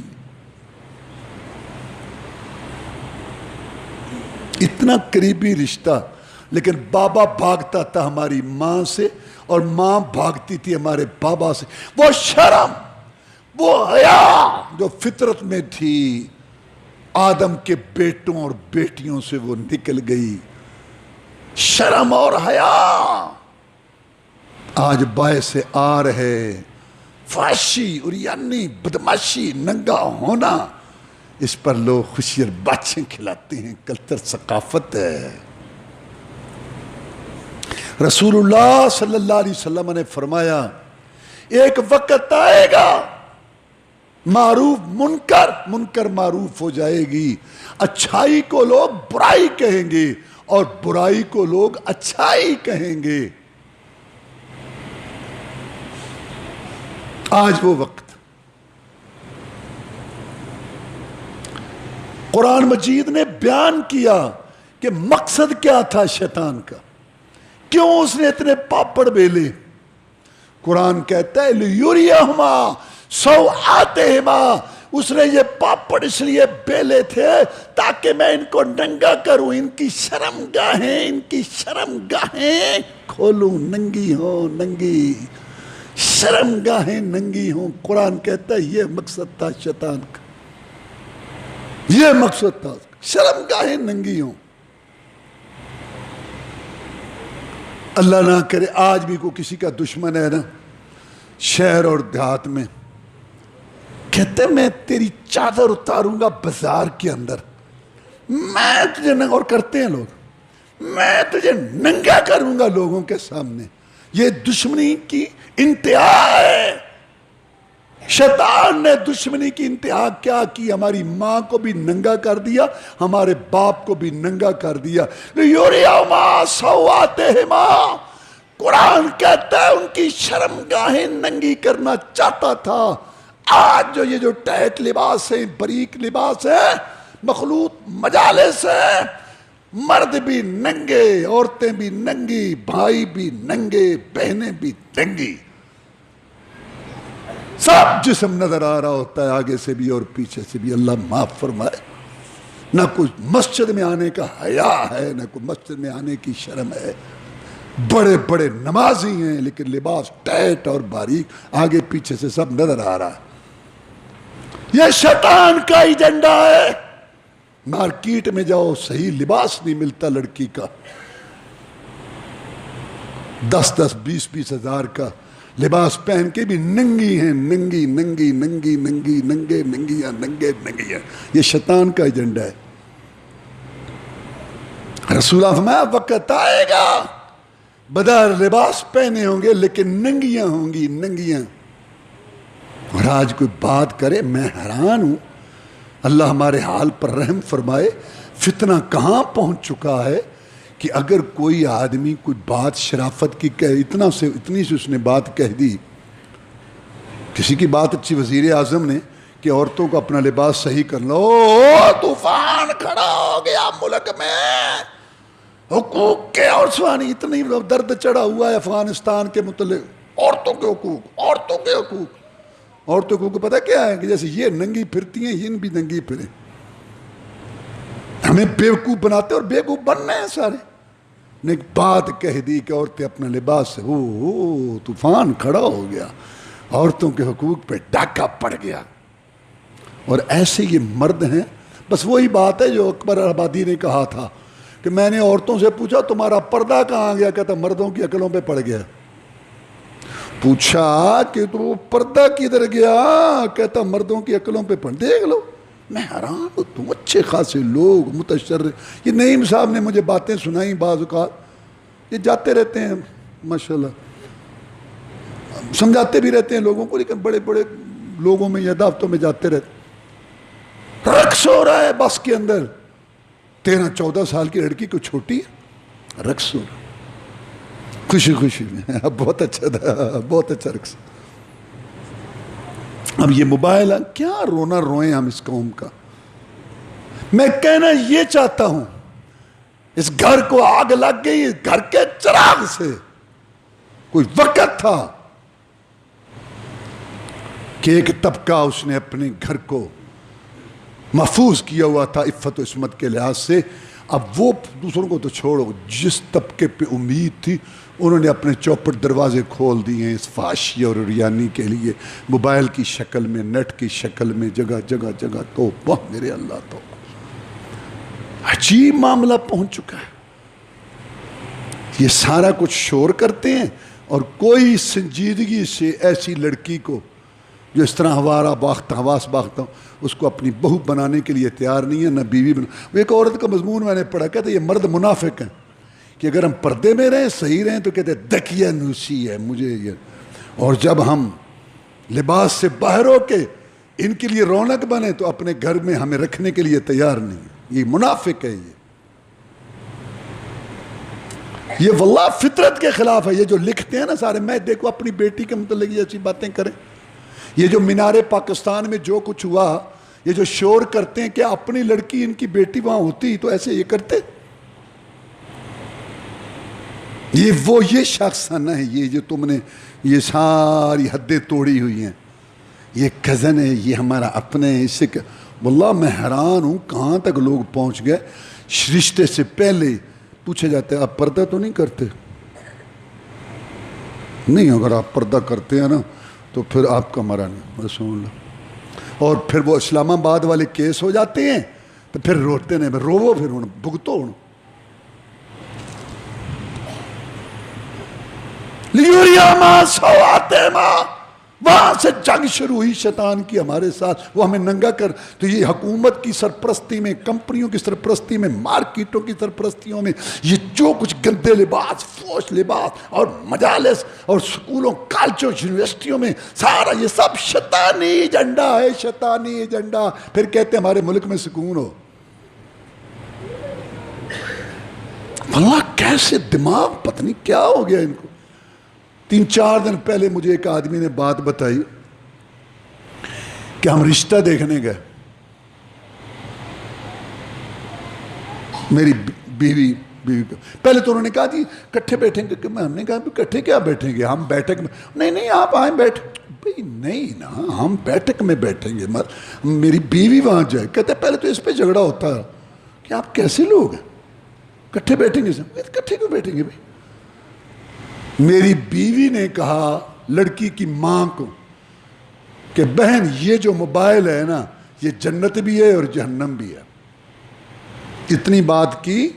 اتنا قریبی رشتہ. لیکن بابا بھاگتا تھا ہماری ماں سے اور ماں بھاگتی تھی ہمارے بابا سے. وہ شرم, وہ حیا جو فطرت میں تھی آدم کے بیٹوں اور بیٹیوں سے وہ نکل گئی. شرم اور حیا آج باعث آ رہے فحشی, عریانی, بدماشی, ننگا ہونا. اس پر لوگ خوشی اور باتیں کھلاتے ہیں. کلچر ثقافت ہے. رسول اللہ صلی اللہ علیہ وسلم نے فرمایا ایک وقت آئے گا معروف منکر, منکر معروف ہو جائے گی. اچھائی کو لوگ برائی کہیں گے اور برائی کو لوگ اچھائی کہیں گے. آج وہ وقت. قرآن مجید نے بیان کیا کہ مقصد کیا تھا شیطان کا, کیوں اس نے اتنے پاپڑ بیلے. قرآن کہتا ہے لیریہما سوآتہما, اس نے یہ پاپڑ اس لیے بیلے تھے تاکہ میں ان کو ننگا کروں, ان کی شرمگاہیں کھولوں, ننگی ہو, ننگی شرم گاہیں ننگی ہوں. قرآن کہتا ہے یہ مقصد تھا شیطان کا, یہ مقصد تھا, شرم گاہیں ننگی ہوں. اللہ نہ کرے آج بھی کوئی کسی کا دشمن ہے نا شہر اور دیہات میں, کہتے میں تیری چادر اتاروں گا بازار کے اندر, میں تجھے ننگا, اور کرتے ہیں لوگ, میں تجھے ننگا کروں گا لوگوں کے سامنے. یہ دشمنی کی انتہا ہے. شیطان نے دشمنی کی انتہا کیا کی؟ ہماری ماں کو بھی ننگا کر دیا, ہمارے باپ کو بھی ننگا کر دیا. لیُرِیَہُمَا سَوْآتِہِمَا, قرآن کہتا ہے ان کی شرم گاہیں ننگی کرنا چاہتا تھا. آج یہ جو ٹائٹ لباس ہیں, باریک لباس ہے, مخلوط مجالس ہے, مرد بھی ننگے, عورتیں بھی ننگی, بھائی بھی ننگے, بہنیں بھی ننگی, سب جسم نظر آ رہا ہوتا ہے آگے سے بھی اور پیچھے سے بھی. اللہ معاف فرمائے. نہ کوئی مسجد میں آنے کا حیا ہے, نہ کوئی مسجد میں آنے کی شرم ہے. بڑے بڑے نمازی ہیں لیکن لباس ٹائٹ اور باریک, آگے پیچھے سے سب نظر آ رہا ہے. یہ شیطان کا ایجنڈا ہے. مارکیٹ میں جاؤ, صحیح لباس نہیں ملتا لڑکی کا, 10-10 20-20 ہزار کا لباس پہن کے بھی ننگی ہیں, ننگی ننگی ننگی ننگی, ننگے ننگیاں, ننگے ننگیاں. یہ شیطان کا ایجنڈا ہے. رسول اللہ فرمایا وقت آئے گا بدار لباس پہنے ہوں گے لیکن ننگیاں ہوں گی, ننگیاں. اور آج کوئی بات کرے میں حیران ہوں. اللہ ہمارے حال پر رحم فرمائے. فتنہ کہاں پہنچ چکا ہے کہ اگر کوئی آدمی کوئی بات شرافت کی کہے, اتنی سے اس نے بات کہہ دی. کسی کی بات اچھی وزیر اعظم نے کہ عورتوں کو اپنا لباس صحیح کر لو, طوفان کھڑا ہو گیا ملک میں, حقوق کے اور سوانی اتنی درد چڑھا ہوا ہے افغانستان کے متعلق. عورتوں کے حقوق, عورتوں کے حقوق. عورتوں کو پتہ کیا ہے کہ جیسے یہ ننگی پھرتی ہیں یہ بھی ننگی پھریں. ہمیں بیوقوف بناتے اور بیوقوف بننے ہیں سارے. نے ایک بات کہہ دی کہ عورتیں اپنا لباس سے طوفان کھڑا ہو گیا, عورتوں کے حقوق پہ ڈاکہ پڑ گیا. اور ایسے یہ مرد ہیں. بس وہی بات ہے جو اکبر آبادی نے کہا تھا کہ میں نے عورتوں سے پوچھا تمہارا پردہ کہاں گیا, کہتا مردوں کی عقلوں پہ پڑ گیا. پوچھا کہ تو پردہ کدھر گیا, کہتا مردوں کی عقلوں پہ پڑ. دیکھ لو, میں حیران ہوں. تم اچھے خاصے لوگ متشرع. یہ نعیم صاحب نے مجھے باتیں سنائیں بعض اوقات, یہ جاتے رہتے ہیں ماشاءاللہ, سمجھاتے بھی رہتے ہیں لوگوں کو, لیکن بڑے بڑے لوگوں میں یا دعوتوں میں جاتے رہتے. رقص ہو رہا ہے بس کے اندر, 13-14 سال کی لڑکی کو چھوٹی ہے, رقص ہو رہا ہے خوشی خوشی میں. بہت اچھا تھا, بہت اچھا رقص. اب یہ موبائل کیا رونا روئیں ہم اس قوم کا. میں کہنا یہ چاہتا ہوں اس گھر کو آگ لگ گئی گھر کے چراغ سے. کوئی وقت تھا کہ ایک طبقہ اس نے اپنے گھر کو محفوظ کیا ہوا تھا عفت و عصمت کے لحاظ سے. اب وہ دوسروں کو تو چھوڑو, جس طبقے پہ امید تھی انہوں نے اپنے چوپٹ دروازے کھول دیے ہیں اس فحاشی اور ریانی کے لیے, موبائل کی شکل میں, نیٹ کی شکل میں, جگہ جگہ جگہ. تو واہ میرے اللہ, تو عجیب معاملہ پہنچ چکا ہے. یہ سارا کچھ شور کرتے ہیں اور کوئی سنجیدگی سے ایسی لڑکی کو جو اس طرح ہمارا باختہ حواس باختہ اس کو اپنی بہو بنانے کے لیے تیار نہیں ہے, نہ بیوی بنا. وہ ایک عورت کا مضمون میں نے پڑھا, کہتے یہ مرد منافق ہیں کہ اگر ہم پردے میں رہیں صحیح رہیں تو کہتے دکیا نوسی ہے مجھے یہ, اور جب ہم لباس سے باہر ہو کے ان کے لیے رونق بنے تو اپنے گھر میں ہمیں رکھنے کے لیے تیار نہیں. یہ منافق ہے. یہ واللہ فطرت کے خلاف ہے. یہ جو لکھتے ہیں نا سارے, میں دیکھو اپنی بیٹی کے متعلق یہ ایسی باتیں کریں. یہ جو مینار پاکستان میں جو کچھ ہوا, یہ جو شور کرتے ہیں کہ اپنی لڑکی ان کی بیٹی وہاں ہوتی تو ایسے یہ کرتے. یہ شخص نہ ہے یہ جو تم نے یہ ساری حدیں توڑی ہوئی ہیں. یہ کزن ہے, یہ ہمارا اپنے اس سے. واللہ میں حیران ہوں کہاں تک لوگ پہنچ گئے. رشتے سے پہلے پوچھے جاتے ہیں آپ پردہ تو نہیں کرتے, نہیں، اگر آپ پردہ کرتے ہیں نا تو پھر آپ کا مرا نہیں، رسول اللہ. اور پھر وہ اسلام آباد والے کیس ہو جاتے ہیں تو پھر روتے نہیں، روو پھر ہوں بھگتو ہوں. لیوریاما سواتیما، وہاں سے جنگ شروع ہوئی شیطان کی ہمارے ساتھ. وہ ہمیں ننگا کر، تو یہ حکومت کی سرپرستی میں، کمپنیوں کی سرپرستی میں، مارکیٹوں کی سرپرستیوں میں یہ جو کچھ گندے لباس، فوش لباس اور مجالس اور سکولوں، کالجوں، یونیورسٹیوں میں سارا یہ سب شیطانی ایجنڈا ہے، شیطانی ایجنڈا. پھر کہتے ہیں ہمارے ملک میں سکون ہو. اللہ کیسے دماغ پتہ نہیں کیا ہو گیا ان کو. 3-4 دن پہلے مجھے ایک آدمی نے بات بتائی کہ ہم رشتہ دیکھنے گئے. میری بیوی پہلے تو انہوں نے کہا جی کٹھے بیٹھیں گے، کہ ہم نے کہا کٹھے کیا بیٹھیں گے، ہم بیٹھک میں. نہیں آپ آئیں بیٹھ. بھائی نہیں نا، ہم بیٹھک میں بیٹھیں گے. میری بیوی وہاں جائے. کہتے پہلے تو اس پہ جھگڑا ہوتا ہے کہ آپ کیسے لوگ ہیں، کٹھے بیٹھیں گے. کٹھے کیوں بیٹھیں گے بھائی؟ میری بیوی نے کہا لڑکی کی ماں کو کہ بہن یہ جو موبائل ہے نا، یہ جنت بھی ہے اور جہنم بھی ہے. اتنی بات کی.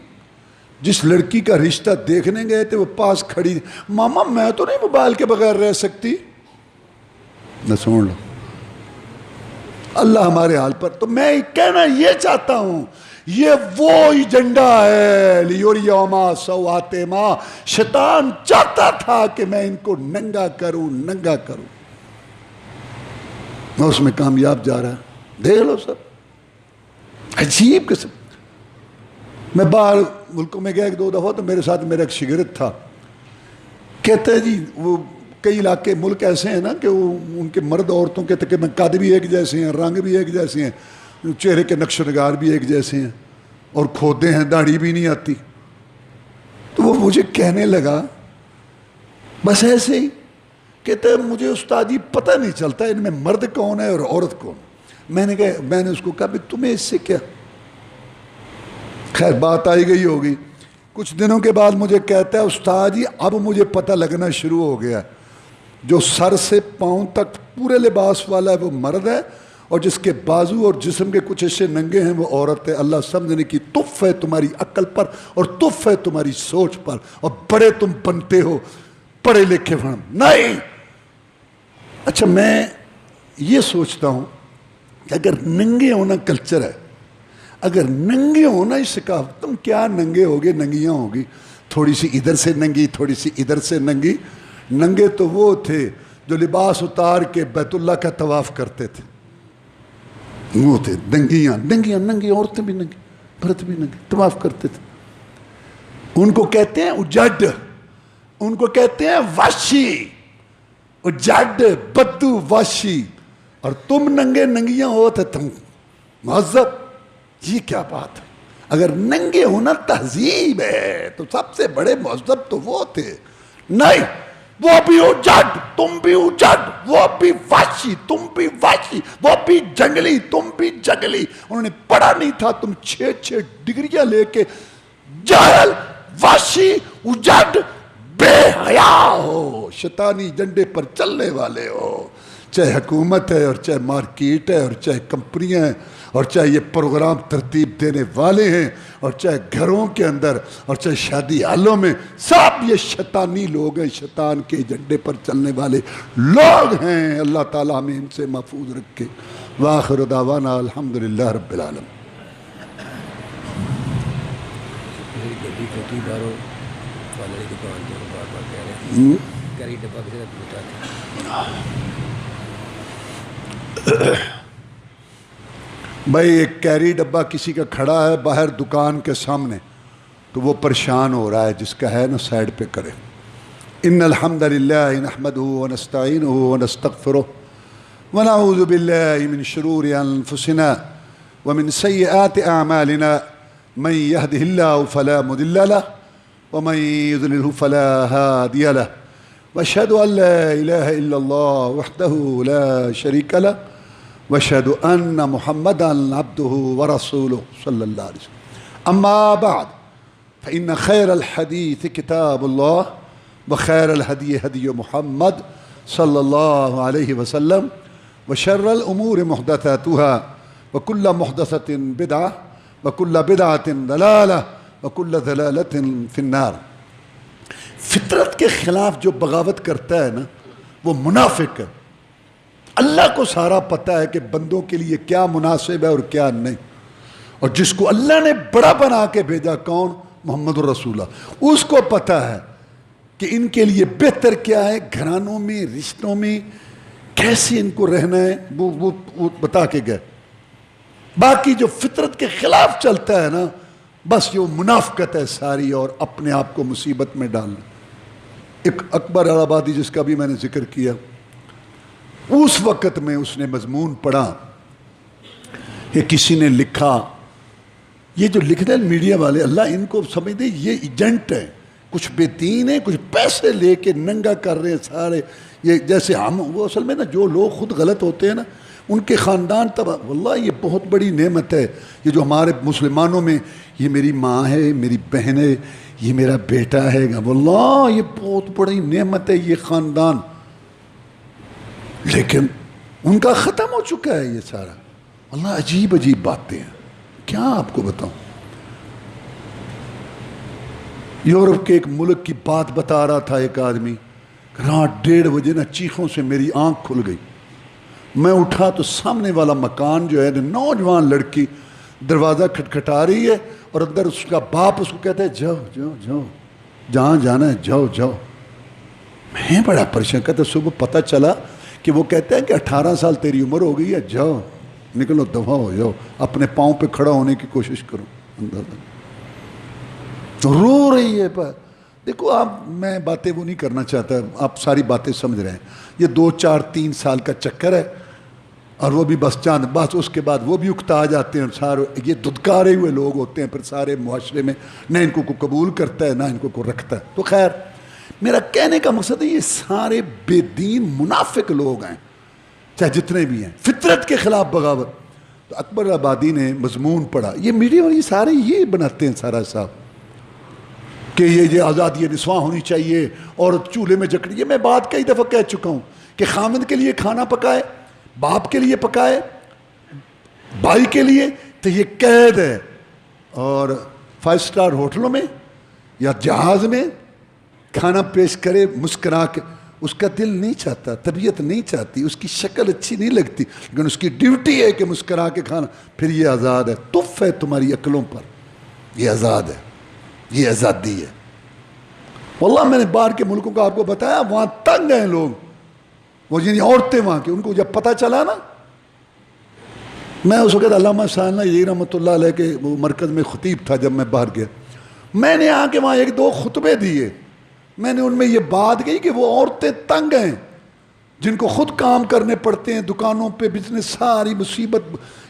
جس لڑکی کا رشتہ دیکھنے گئے تھے وہ پاس کھڑی، ماما میں تو نہیں موبائل کے بغیر رہ سکتی. نہ سن لو اللہ ہمارے حال پر. تو میں کہنا یہ چاہتا ہوں، یہ وہ ایجنڈا ہے لیوریوما سواتیما. شیطان چاہتا تھا کہ میں ان کو ننگا کروں. میں اس میں کامیاب جا رہا ہے. دیکھ لو سب عجیب قسم. میں باہر ملکوں میں گیا 1-2 دفعہ، تو میرے ساتھ میرا ایک شاگرد تھا. کہتا ہے جی وہ کئی علاقے ملک ایسے ہیں نا کہ وہ ان کے مرد عورتوں کے تقریباً قد بھی ایک جیسے ہیں، رنگ بھی ایک جیسے ہیں، چہرے کے نقش و نگار بھی ایک جیسے ہیں، اور کھودے ہیں، داڑھی بھی نہیں آتی. تو وہ مجھے کہنے لگا بس ایسے ہی. کہتا ہے مجھے استاد جی پتہ نہیں چلتا ان میں مرد کون ہے اور عورت کون. میں نے اس کو کہا بھی تمہیں اس سے کیا. خیر بات آئی گئی ہوگی. کچھ دنوں کے بعد مجھے کہتا ہے استاد جی اب مجھے پتہ لگنا شروع ہو گیا، جو سر سے پاؤں تک پورے لباس والا ہے وہ مرد ہے، اور جس کے بازو اور جسم کے کچھ حصے ننگے ہیں وہ عورت ہے. اللہ سمجھنے کی تف ہے تمہاری عقل پر اور تف ہے تمہاری سوچ پر، اور بڑے تم بنتے ہو پڑھے لکھے نہیں. اچھا میں یہ سوچتا ہوں کہ اگر ننگے ہونا کلچر ہے، اگر ننگے ہونا ہی سکھا، تم کیا ننگے ہوگے، ننگیاں ہوگی، تھوڑی سی ادھر سے ننگی، تھوڑی سی ادھر سے ننگی. ننگے تو وہ تھے جو لباس اتار کے بیت اللہ کا طواف کرتے تھے، وہ تھے ننگیاں ننگی. عورتیں بھی ننگی، مرد بھی ننگے طواف کرتے تھے. ان کو کہتے ہیں اجڈ، ان کو کہتے ہیں واشی. اجڈ بدو واشی. اور تم ننگے ننگیاں ہو تو تم مہذب. یہ کیا بات ہے؟ اگر ننگے ہونا تہذیب ہے تو سب سے بڑے مہذب تو وہ تھے. نہیں، وہ بھی اجڈ تم بھی اجڈ، وہ بھی واشی تم بھی واشی، وہ بھی جنگلی تم بھی جنگلی. انہوں نے پڑھا نہیں تھا، تم 6 ڈگریاں لے کے جاہل، واشی، اجڈ، بے حیا ہو، شیطانی جنڈے پر چلنے والے ہو. چاہے حکومت ہے اور چاہے مارکیٹ ہے اور چاہے کمپنیاں ہیں اور چاہے یہ پروگرام ترتیب دینے والے ہیں اور چاہے گھروں کے اندر اور چاہے شادی حالوں میں، سب یہ شیطانی لوگ ہیں، شیطان کے ایجنڈے پر چلنے والے لوگ ہیں. اللہ تعالیٰ ہمیں ان سے محفوظ رکھے. وآخر دعوانا الحمدللہ رب العالمین. بھائی ایک کیری ڈبہ کسی کا کھڑا ہے باہر دکان کے سامنے، تو وہ پریشان ہو رہا ہے، جس کا ہے نا سائڈ پہ کرے. ان الحمد للہ نحمدہ ونستعینہ ونستغفرہ ونعوذ باللہ من شرور انفسنا ومن سیئات اعمالنا من يهده الله فلا مضل له ومن يضلله فلا هادي له واشهد ان لا اله الا الله وحده لا شريك له واشهد ان محمدا عبده ورسوله صلى الله عليه وسلم. اما بعد فان خير الحديث كتاب الله وخیر الہدی ہدی محمد صلی اللہ علیہ وسلم وشر الامور محدثاتها وکل محدثۃ بدعہ وکل بدعۃ ضلالہ وکل ضلالۃ فی النار۔ فطرت کے خلاف جو بغاوت کرتا ہے نا وہ منافق ہے۔ اللہ کو سارا پتہ ہے کہ بندوں کے لیے کیا مناسب ہے اور کیا نہیں، اور جس کو اللہ نے بڑا بنا کے بھیجا کون؟ محمد الرسول اللہ، اس کو پتہ ہے کہ ان کے لیے بہتر کیا ہے، گھرانوں میں رشتوں میں کیسے ان کو رہنا ہے، وہ بتا کے گئے۔ باقی جو فطرت کے خلاف چلتا ہے نا بس یہ منافقت ہے ساری، اور اپنے آپ کو مصیبت میں ڈالنا۔ ایک اکبر آبادی جس کا بھی میں نے ذکر کیا، اس وقت میں اس نے مضمون پڑھا کہ کسی نے لکھا، یہ جو لکھتے ہیں میڈیا والے، اللہ ان کو سمجھ دے یہ ایجنٹ ہیں، کچھ بے دین ہیں، کچھ پیسے لے کے ننگا کر رہے ہیں سارے، یہ جیسے ہم، وہ اصل میں نا جو لوگ خود غلط ہوتے ہیں نا ان کے خاندان تباہ۔ واللہ یہ بہت بڑی نعمت ہے، یہ جو ہمارے مسلمانوں میں یہ میری ماں ہے، میری بہن ہے، یہ میرا بیٹا ہے، واللہ یہ بہت بڑی نعمت ہے یہ خاندان، لیکن ان کا ختم ہو چکا ہے یہ سارا۔ واللہ عجیب عجیب باتیں ہیں، کیا آپ کو بتاؤں۔ یورپ کے ایک ملک کی بات بتا رہا تھا ایک آدمی، رات 1:30 بجے نا چیخوں سے میری آنکھ کھل گئی، میں اٹھا تو سامنے والا مکان جو ہے نوجوان لڑکی دروازہ کھٹکھٹا رہی ہے، اور اندر اس کا باپ اس کو کہتا ہے جاؤ جاؤ جاؤ، جہاں جانا ہے جاؤ جاؤ۔ میں بڑا پریشان، کہتا صبح پتہ چلا کہ وہ کہتے ہیں کہ 18 سال تیری عمر ہو گئی ہے، جاؤ نکلو دفعہ ہو جاؤ، اپنے پاؤں پہ کھڑا ہونے کی کوشش کرو۔ رو رہی ہے پر دیکھو آپ، میں باتیں وہ نہیں کرنا چاہتا، آپ ساری باتیں سمجھ رہے ہیں، یہ 2 4 3 سال کا چکر ہے، اور وہ بھی بس چاند، بس اس کے بعد وہ بھی اکتا جاتے ہیں، سارے یہ دھدکارے ہوئے لوگ ہوتے ہیں پھر سارے معاشرے میں، نہ ان کو قبول کرتا ہے نہ ان کو رکھتا ہے۔ تو خیر میرا کہنے کا مقصد ہے یہ سارے بے دین منافق لوگ ہیں، چاہے جتنے بھی ہیں، فطرت کے خلاف بغاوت۔ تو اکبر آبادی نے مضمون پڑھا، یہ میڈیا والے سارے یہ بناتے ہیں سارا صاحب کہ یہ آزادی نسواں ہونی چاہیے، اور چولہے میں جکڑی۔ یہ میں بات کئی دفعہ کہہ چکا ہوں کہ خاوند کے لیے کھانا پکائے، باپ کے لیے پکائے، بھائی کے لیے، تو یہ قید ہے، اور 5 سٹار ہوٹلوں میں یا جہاز میں کھانا پیش کرے مسکرا کے، اس کا دل نہیں چاہتا، طبیعت نہیں چاہتی، اس کی شکل اچھی نہیں لگتی، لیکن اس کی ڈیوٹی ہے کہ مسکرا کے کھانا، پھر یہ آزاد ہے۔ تف ہے تمہاری عقلوں پر، یہ آزاد ہے، یہ آزادی ہے۔ واللہ میں نے باہر کے ملکوں کا آپ کو بتایا، وہاں تنگ ہیں لوگ، وہ یعنی عورتیں وہاں کی، ان کو جب پتہ چلا نا، میں اس وقت علامہ سالنا یہ رحمۃ اللہ علیہ کے وہ مرکز میں خطیب تھا جب میں باہر گیا، میں نے آ کے وہاں 1 2 خطبے دیے، میں نے ان میں یہ بات کہی کہ وہ عورتیں تنگ ہیں جن کو خود کام کرنے پڑتے ہیں، دکانوں پہ بزنس ساری مصیبت،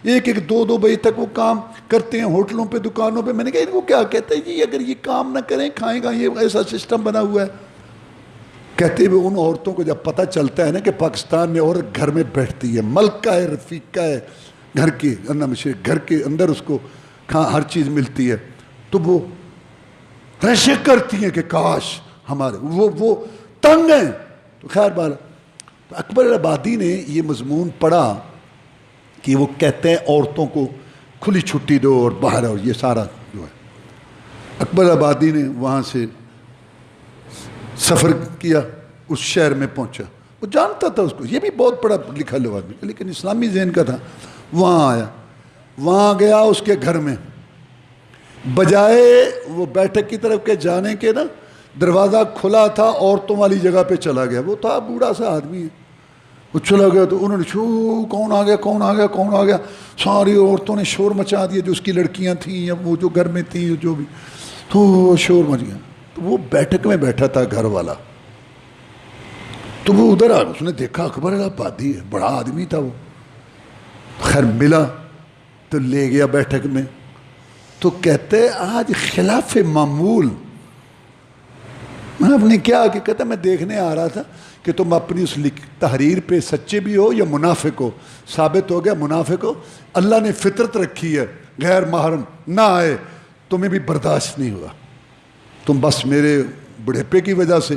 1 1 2 2 بجے تک وہ کام کرتے ہیں ہوٹلوں پہ دکانوں پہ۔ میں نے کہا ان کو کیا کہتے ہیں جی، اگر یہ کام نہ کریں کھائیں گا، یہ ایسا سسٹم بنا ہوا ہے۔ کہتے ہوئے ان عورتوں کو جب پتہ چلتا ہے نا کہ پاکستان میں عورت گھر میں بیٹھتی ہے، ملکہ ہے، رفیقہ ہے، گھر کے گھر کے اندر اس کو ہر چیز ملتی ہے، تو وہ رشک کرتی ہیں کہ کاش ہمارے وہ تنگ ہیں۔ تو خیر بال اکبر آبادی نے یہ مضمون پڑھا کہ وہ کہتے ہیں عورتوں کو کھلی چھٹی دو اور باہر، اور یہ سارا جو ہے۔ اکبر آبادی نے وہاں سے سفر کیا، اس شہر میں پہنچا، وہ جانتا تھا اس کو، یہ بھی بہت پڑھا لکھا لوگ آدمی، لیکن اسلامی ذہن کا تھا۔ وہاں آیا، وہاں گیا اس کے گھر میں، بجائے وہ بیٹھک کی طرف کے جانے کے نا، دروازہ کھلا تھا، عورتوں والی جگہ پہ چلا گیا۔ وہ تھا بوڑھا سا آدمی ہے، وہ چلا گیا تو انہوں نے کون آ گیا کون آ گیا کون آ گیا، ساری عورتوں نے شور مچا دیا، جو اس کی لڑکیاں تھیں یا وہ جو گھر میں تھیں جو بھی، تو شور مچ گیا۔ تو وہ بیٹھک میں بیٹھا تھا گھر والا، تو وہ ادھر آ گیا، اس نے دیکھا اکبر آبادی ہے، بڑا آدمی تھا وہ، خیر ملا تو لے گیا بیٹھک میں، تو کہتے آج خلاف معمول۔ میں نے اپنی کیا کہ کہتا میں دیکھنے آ رہا تھا کہ تم اپنی اس تحریر پہ سچے بھی ہو یا منافق ہو، ثابت ہو گیا منافق ہو۔ اللہ نے فطرت رکھی ہے، غیر محرم نہ آئے، تمہیں بھی برداشت نہیں ہوا، تم بس میرے بڑھیپے کی وجہ سے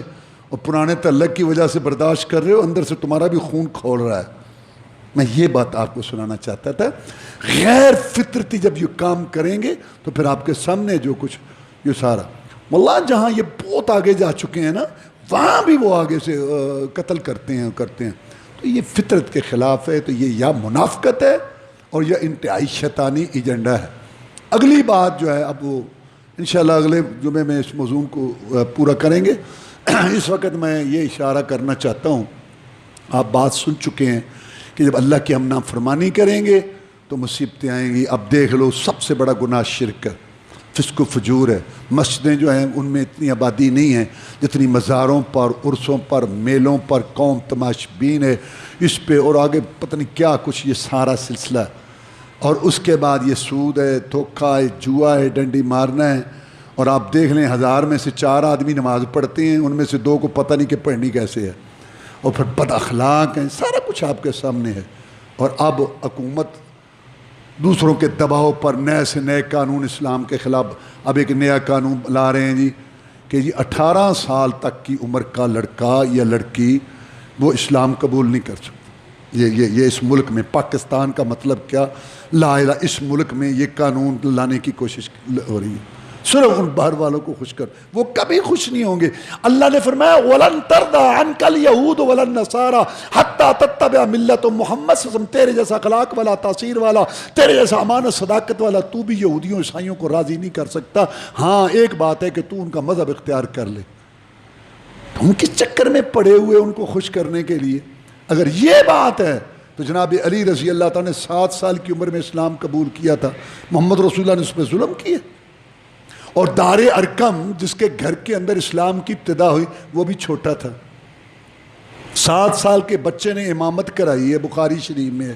اور پرانے تعلق کی وجہ سے برداشت کر رہے ہو، اندر سے تمہارا بھی خون کھول رہا ہے۔ میں یہ بات آپ کو سنانا چاہتا تھا، غیر فطرتی جب یہ کام کریں گے تو پھر آپ کے سامنے جو کچھ یہ سارا واللہ جہاں یہ بہت آگے جا چکے ہیں نا، وہاں بھی وہ آگے سے قتل کرتے ہیں۔ تو یہ فطرت کے خلاف ہے، تو یہ یا منافقت ہے اور یا انتہائی شیطانی ایجنڈا ہے۔ اگلی بات جو ہے، اب وہ انشاءاللہ اگلے جمعے میں اس موضوع کو پورا کریں گے۔ اس وقت میں یہ اشارہ کرنا چاہتا ہوں، آپ بات سن چکے ہیں کہ جب اللہ کی ہم نافرمانی کریں گے تو مصیبتیں آئیں گی۔ اب دیکھ لو، سب سے بڑا گناہ شرک ہے، فسق و فجور ہے۔ مسجدیں جو ہیں ان میں اتنی آبادی نہیں ہے جتنی مزاروں پر، عرسوں پر، میلوں پر قوم تماش بین ہے اس پہ، اور آگے پتہ نہیں کیا کچھ، یہ سارا سلسلہ ہے۔ اور اس کے بعد یہ سود ہے، دھوکہ ہے، جوا ہے، ڈنڈی مارنا ہے۔ اور آپ دیکھ لیں 1000 میں سے 4 آدمی نماز پڑھتے ہیں، ان میں سے 2 کو پتہ نہیں کہ پڑھنی کیسے ہے، اور پھر بد اخلاق ہیں، سارا کچھ آپ کے سامنے ہے۔ اور اب حکومت دوسروں کے دباؤ پر نئے سے نئے قانون اسلام کے خلاف، اب ایک نیا قانون لا رہے ہیں کہ 18 سال تک کی عمر کا لڑکا یا لڑکی وہ اسلام قبول نہیں کر سکتا۔ یہ اس ملک میں، پاکستان کا مطلب کیا، لا الہ، اس ملک میں یہ قانون لانے کی کوشش ہو رہی ہے، صرف ان باہر والوں کو خوش کر، وہ کبھی خوش نہیں ہوں گے۔ اللہ نے فرمایا وَلَن تَرْضَىٰ عَنْكَ الْيَهُودُ وَلَا النَّصَارَىٰ حَتَّىٰ تَتَّبِعَ مِلَّتَ محمد صلی اللہ علیہ وسلم، تیرے جیسا اخلاق والا، تاثیر والا، تیرے جیسا امانت صداقت والا تو بھی یہودیوں عیسائیوں کو راضی نہیں کر سکتا۔ ہاں ایک بات ہے کہ تو ان کا مذہب اختیار کر لے، تو ان کے چکر میں پڑے ہوئے ان کو خوش کرنے کے لیے اگر یہ بات ہے تو جناب علی رضی اللہ تعالیٰ نے 7 سال کی عمر میں اسلام قبول کیا تھا، محمد رسول اللہ نے اس پہ ظلم کیا۔ اور دار ارقم جس کے گھر کے اندر اسلام کی ابتدا ہوئی وہ بھی چھوٹا تھا، 7 سال کے بچے نے امامت کرائی ہے، بخاری شریف میں ہے۔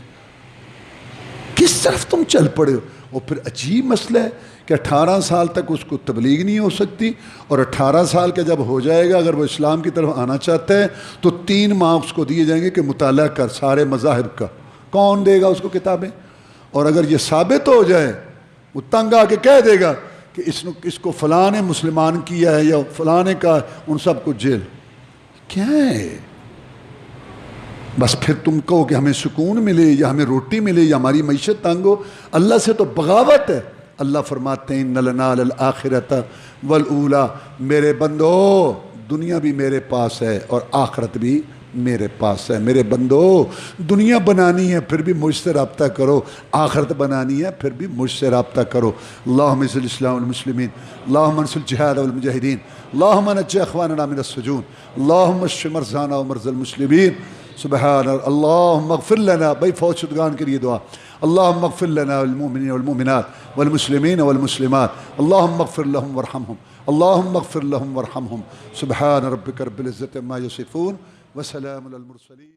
کس طرف تم چل پڑے ہو؟ اور پھر عجیب مسئلہ ہے کہ 18 سال تک اس کو تبلیغ نہیں ہو سکتی، اور 18 سال کا جب ہو جائے گا اگر وہ اسلام کی طرف آنا چاہتا ہے تو 3 ماہ اس کو دیے جائیں گے کہ مطالعہ کر سارے مذاہب کا۔ کون دے گا اس کو کتابیں؟ اور اگر یہ ثابت ہو جائے، وہ تنگ آ کے کہہ دے گا کہ اس کو فلاں نے مسلمان کیا ہے یا فلاں نے کہا، ان سب کو جیل۔ کیا ہے؟ بس پھر تم کہو کہ ہمیں سکون ملے یا ہمیں روٹی ملے یا ہماری معیشت تنگ ہو، اللہ سے تو بغاوت ہے۔ اللہ فرماتے ہیں اِنَّ لَنَا لَلْآخِرَةَ وَالْأُولَىٰ، میرے بندو دنیا بھی میرے پاس ہے اور آخرت بھی میرے پاس ہے۔ میرے بندو دنیا بنانی ہے پھر بھی مجھ سے رابطہ کرو، آخرت بنانی ہے پھر بھی مجھ سے رابطہ کرو۔ اللہم اعز الاسلام والمسلمین، اللہم انصر الجہاد والمجاہدین، اللہم نجی اخواننا من السجون، اللہم اشف مرضانا ومرضى المسلمین۔ سبحان اللہم اغفر لنا، بھائی فوج شدگان کے لیے دعا، اللہم اغفر لنا والمؤمنین والمؤمنات والمسلمین والمسلمات، اللہم اغفر لهم وارحمهم، اللہم اغفر لهم وارحمهم۔ سبحان ربک رب العزة عما یصفون وسلام علی المرسلین۔